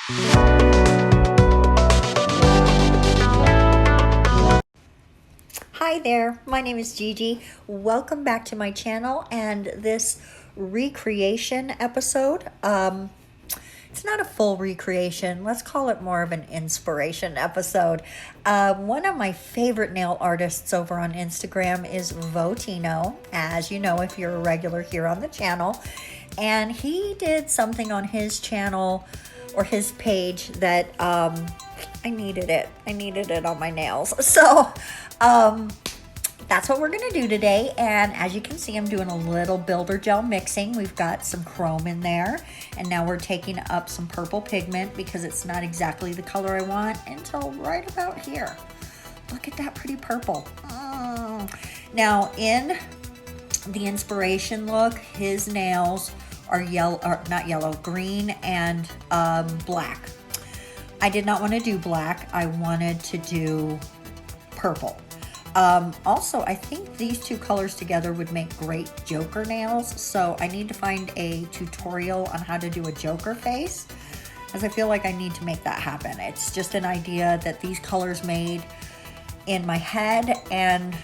Hi there, my name is Gigi. Welcome back to my channel and this recreation episode. It's not a full recreation. Let's call it more of an inspiration episode. One of my favorite nail artists over on Instagram is Vo.Tino, as you know if you're a regular here on the channel. And he did something on his channel or his page that I needed it. I needed it on my nails. So that's what we're gonna do today. And as you can see, I'm doing a little builder gel mixing. We've got some chrome in there. And now we're taking up some purple pigment because it's not exactly the color I want until right about here. Look at that pretty purple. Now in the inspiration look, his nails are yellow, or not yellow, green and black. I did not want to do black. I wanted to do purple. Also, I think these two colors together would make great Joker nails. So I need to find a tutorial on how to do a Joker face, as I feel like I need to make that happen. It's just an idea that these colors made in my head, and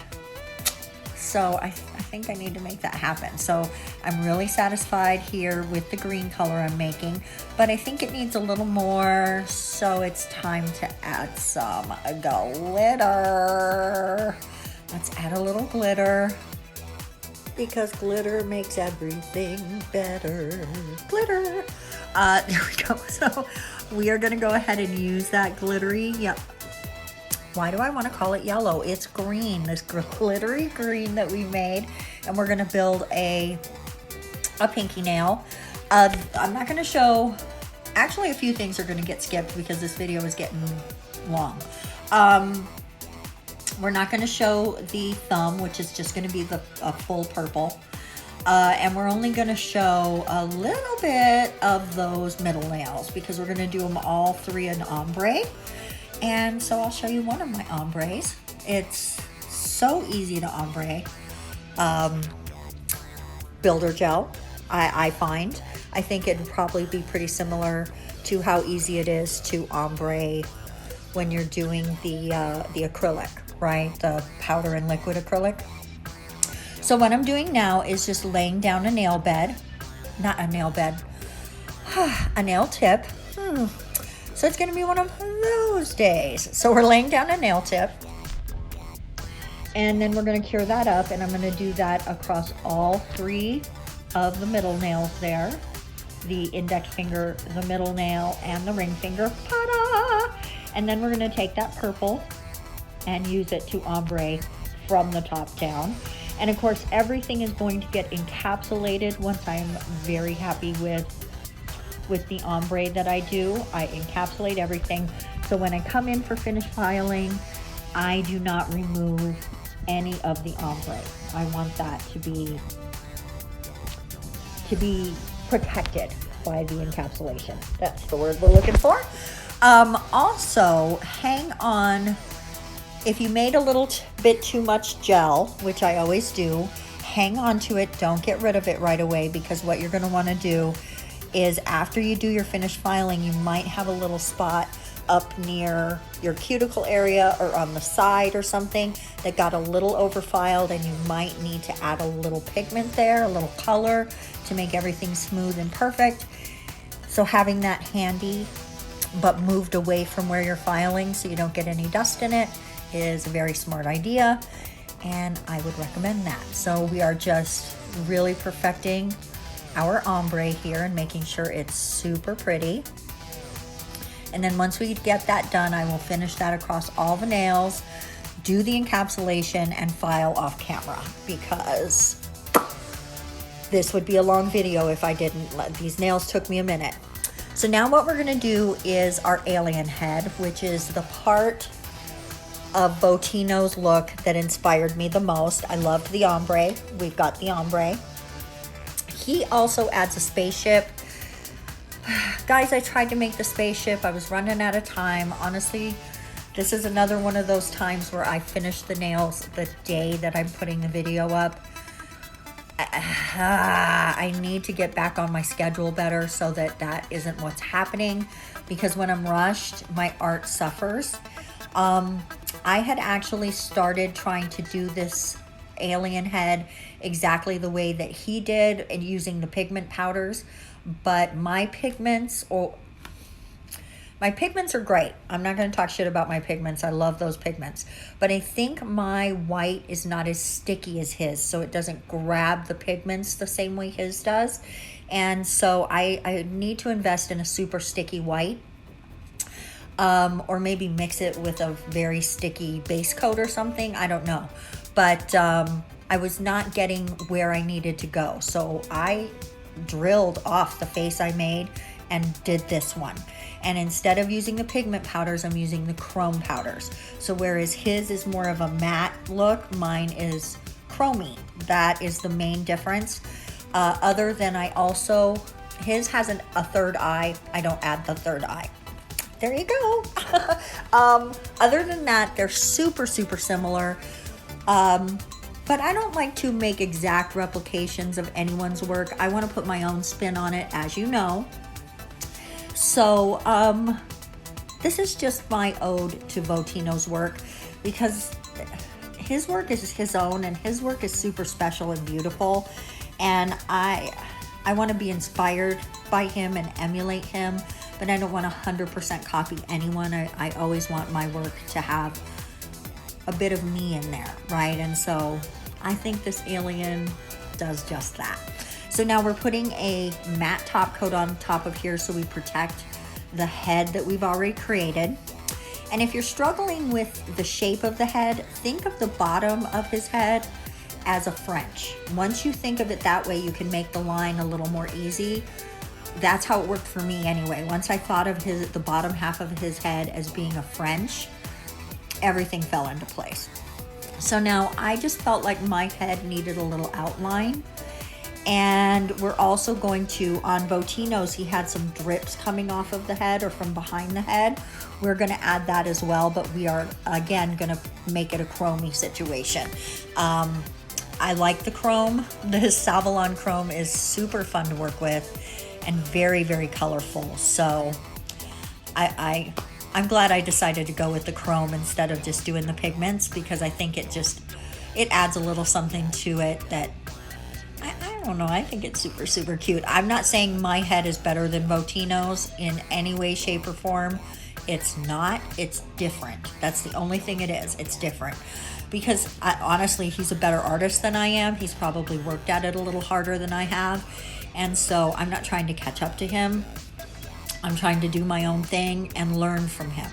so I think I need to make that happen. So I'm really satisfied here with the green color I'm making, but I think it needs a little more, so it's time to add some glitter. Let's add a little glitter because glitter makes everything better. Glitter. There we go. So we are gonna go ahead and use that glittery, yep. Why do I want to call it yellow? It's green, this glittery green that we made, and we're gonna build a pinky nail. I'm not gonna show, actually a few things are gonna get skipped because this video is getting long. We're not gonna show the thumb, which is just gonna be a full purple. And we're only gonna show a little bit of those middle nails because we're gonna do them all three in ombre. And so I'll show you one of my ombres. It's so easy to ombre. Builder gel, I find. I think it'd probably be pretty similar to how easy it is to ombre when you're doing the acrylic, right? The powder and liquid acrylic. So what I'm doing now is just laying down a nail bed, not a nail bed, a nail tip. So it's gonna be one of those days. So we're laying down a nail tip, and then we're gonna cure that up, and I'm gonna do that across all three of the middle nails there. The index finger, the middle nail, and the ring finger. Ta-da! And then we're gonna take that purple and use it to ombre from the top down. And of course, everything is going to get encapsulated once I'm very happy with the ombre that I do. I encapsulate everything. So when I come in for finish filing, I do not remove any of the ombre. I want that to be protected by the encapsulation. That's the word we're looking for. Also, hang on. If you made a little bit too much gel, which I always do, hang on to it. Don't get rid of it right away, because what you're going to want to do is after you do your finish filing, you might have a little spot up near your cuticle area or on the side or something that got a little overfiled, and you might need to add a little pigment there, a little color to make everything smooth and perfect. So having that handy but moved away from where you're filing so you don't get any dust in it is a very smart idea, and I would recommend that. So we are just really perfecting our ombre here and making sure it's super pretty. And then once we get that done, I will finish that across all the nails, do the encapsulation, and file off camera, because this would be a long video if I didn't. These nails took me a minute. So now what we're gonna do is our alien head, which is the part of Vo.Tino's look that inspired me the most. I loved the ombre. We've got the ombre. He also adds a spaceship. Guys, I tried to make the spaceship. I was running out of time. Honestly, this is another one of those times where I finish the nails the day that I'm putting the video up. I need to get back on my schedule better so that that isn't what's happening, because when I'm rushed, my art suffers. I had actually started trying to do this alien head exactly the way that he did and using the pigment powders, but my pigments are great. I'm not going to talk shit about my pigments. I love those pigments. But I think my white is not as sticky as his, so it doesn't grab the pigments the same way his does. And so I need to invest in a super sticky white. Or maybe mix it with a very sticky base coat or something. I don't know. But I was not getting where I needed to go. So I drilled off the face I made and did this one. And instead of using the pigment powders, I'm using the chrome powders. So whereas his is more of a matte look, mine is chromey. That is the main difference. Other than his has a third eye. I don't add the third eye. There you go. Other than that, they're super, super similar. But I don't like to make exact replications of anyone's work. I want to put my own spin on it, as you know. So this is just my ode to Vo.Tino's work, because his work is his own and his work is super special and beautiful. And I want to be inspired by him and emulate him, but I don't want to 100% copy anyone. I always want my work to have a bit of me in there, right? And so I think this alien does just that. So now we're putting a matte top coat on top of here so we protect the head that we've already created. And if you're struggling with the shape of the head, think of the bottom of his head as a French. Once you think of it that way, you can make the line a little more easy. That's how it worked for me anyway. Once I thought of the bottom half of his head as being a French, everything fell into place. So now I just felt like my head needed a little outline. And we're also going to, on Vo.Tino's, he had some drips coming off of the head or from behind the head. We're going to add that as well, but we are, again, going to make it a chromey situation. I like the chrome. The Saviland chrome is super fun to work with and very, very colorful. So I'm glad I decided to go with the chrome instead of just doing the pigments, because I think it adds a little something to it that, I don't know, I think it's super, super cute. I'm not saying my head is better than Vo.Tino's in any way, shape, or form. It's not. It's different. That's the only thing it is. It's different. Because honestly, he's a better artist than I am. He's probably worked at it a little harder than I have. And so I'm not trying to catch up to him. I'm trying to do my own thing and learn from him.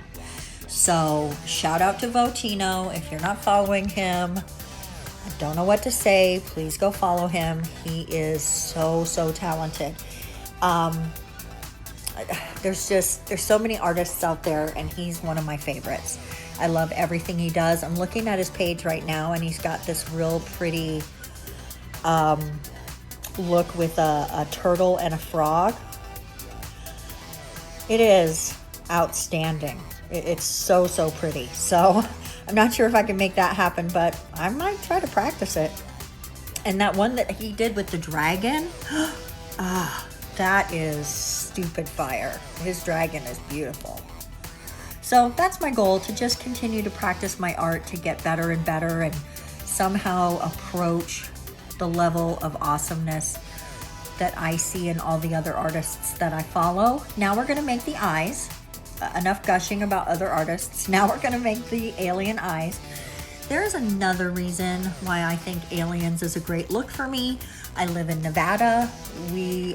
So shout out to Vo.Tino. If you're not following him, I don't know what to say. Please go follow him. He is so, so talented. There's so many artists out there, and he's one of my favorites. I love everything he does. I'm looking at his page right now, and he's got this real pretty look with a turtle and a frog. It is outstanding. It's so, so pretty. So I'm not sure if I can make that happen, but I might try to practice it. And that one that he did with the dragon, that is stupid fire. His dragon is beautiful. So that's my goal, to just continue to practice my art to get better and better and somehow approach the level of awesomeness that I see in all the other artists that I follow. Now we're gonna make the eyes. Enough gushing about other artists. Now we're gonna make the alien eyes. There's another reason why I think aliens is a great look for me. I live in Nevada. We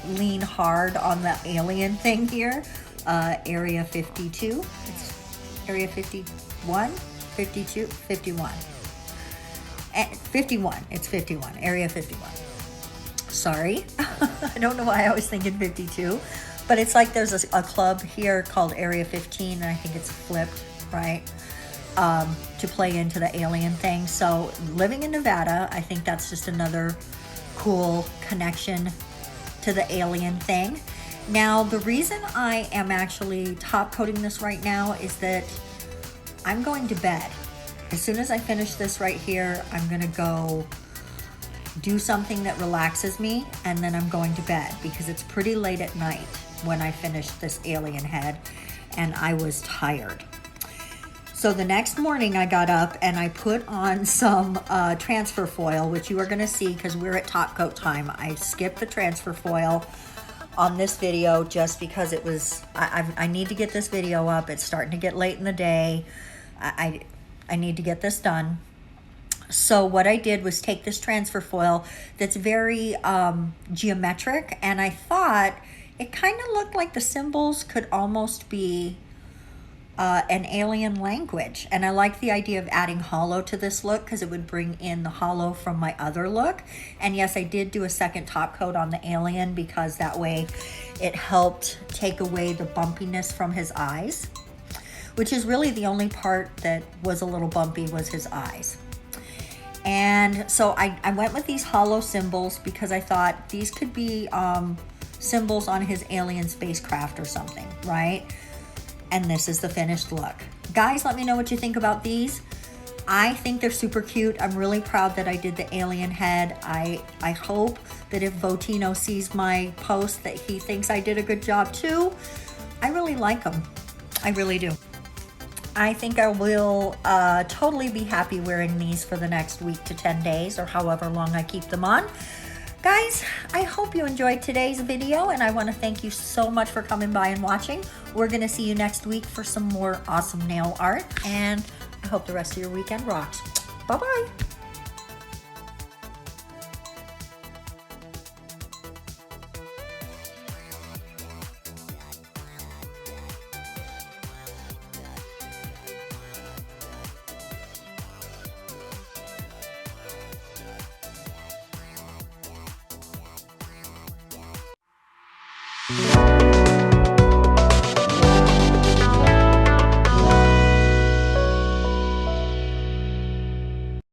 lean hard on the alien thing here. Area 52. It's Area 51, 52, 51. 51. It's 51. Area 51. Sorry. I don't know why I was thinking 52. But it's like there's a club here called Area 15, and I think it's flipped, right? To play into the alien thing. So living in Nevada, I think that's just another cool connection to the alien thing. Now, the reason I am actually top coating this right now is that I'm going to bed. As soon as I finish this right here, I'm gonna go do something that relaxes me, and then I'm going to bed because it's pretty late at night when I finished this alien head and I was tired. So the next morning I got up and I put on some transfer foil, which you are going to see because we're at top coat time. I skipped the transfer foil on this video just because it was, I need to get this video up. It's starting to get late in the day. I need to get this done. So what I did was take this transfer foil that's very geometric, and I thought it kind of looked like the symbols could almost be an alien language. And I like the idea of adding hollow to this look because it would bring in the hollow from my other look. And yes, I did do a second top coat on the alien because that way it helped take away the bumpiness from his eyes, which is really the only part that was a little bumpy was his eyes. And so I went with these hollow symbols because I thought these could be symbols on his alien spacecraft or something, right? And this is the finished look. Guys, let me know what you think about these. I think they're super cute. I'm really proud that I did the alien head. I hope that if Vo.Tino sees my post that he thinks I did a good job too. I really like them. I really do. I think I will totally be happy wearing these for the next week to 10 days or however long I keep them on. Guys, I hope you enjoyed today's video, and I want to thank you so much for coming by and watching. We're going to see you next week for some more awesome nail art, and I hope the rest of your weekend rocks. Bye-bye.